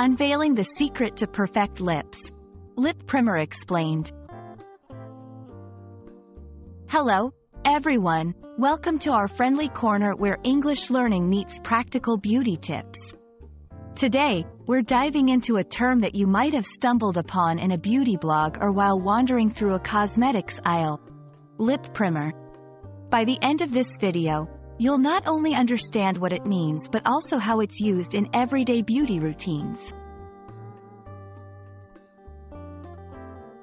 Unveiling the Secret to Perfect Lips. Lip Primer explained. Hello, everyone. Welcome to our friendly corner where English learning meets practical beauty tips. Today, we're diving into a term that you might have stumbled upon in a beauty blog or while wandering through a cosmetics aisle: lip primer. By the end of this video, you'll not only understand what it means but also how it's used in everyday beauty routines.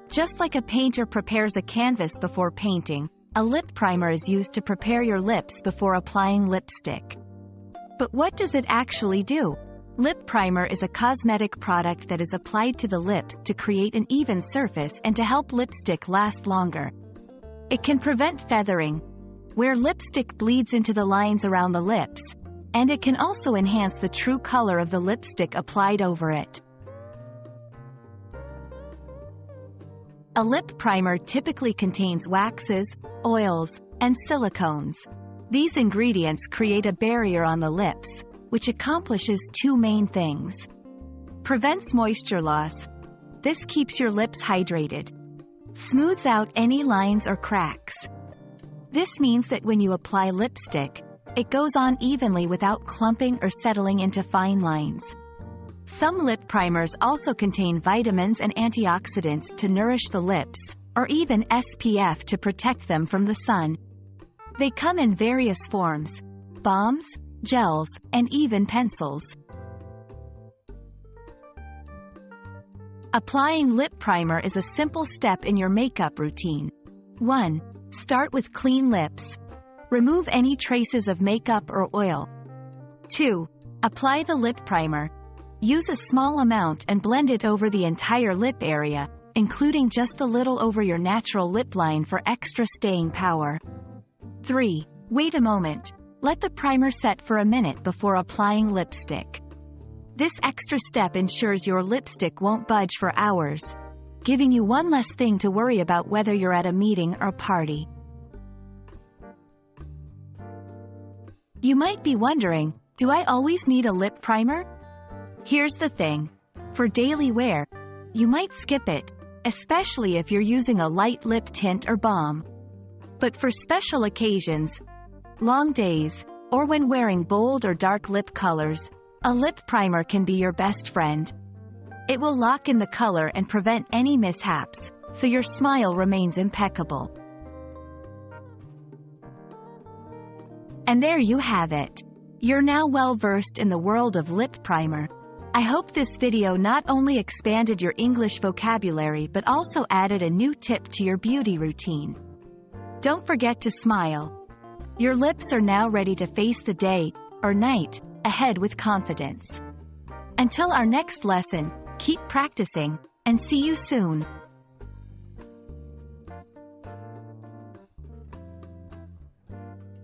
Just like a painter prepares a canvas before painting, a lip primer is used to prepare your lips before applying lipstick. But what does it actually do? Lip primer is a cosmetic product that is applied to the lips to create an even surface and to help lipstick last longer. It can prevent feathering, where lipstick bleeds into the lines around the lips, and it can also enhance the true color of the lipstick applied over it. A lip primer typically contains waxes, oils, and silicones. These ingredients create a barrier on the lips, which accomplishes two main things. Prevents moisture loss. This keeps your lips hydrated. Smooths out any lines or cracks. This means that when you apply lipstick, it goes on evenly without clumping or settling into fine lines. Some lip primers also contain vitamins and antioxidants to nourish the lips, or even SPF to protect them from the sun. They come in various forms: balms, gels, and even pencils. Applying lip primer is a simple step in your makeup routine. 1. Start with clean lips. Remove any traces of makeup or oil. 2. Apply the lip primer. Use a small amount and blend it over the entire lip area, including just a little over your natural lip line for extra staying power. 3. Wait a moment. Let the primer set for a minute before applying lipstick. This extra step ensures your lipstick won't budge for hours, giving you one less thing to worry about whether you're at a meeting or party. You might be wondering, do I always need a lip primer? Here's the thing. For daily wear, you might skip it, especially if you're using a light lip tint or balm. But for special occasions, long days, or when wearing bold or dark lip colors, a lip primer can be your best friend. It will lock in the color and prevent any mishaps, so your smile remains impeccable. And there you have it. You're now well versed in the world of lip primer. I hope this video not only expanded your English vocabulary but also added a new tip to your beauty routine. Don't forget to smile. Your lips are now ready to face the day, or night, ahead with confidence. Until our next lesson, keep practicing, and see you soon.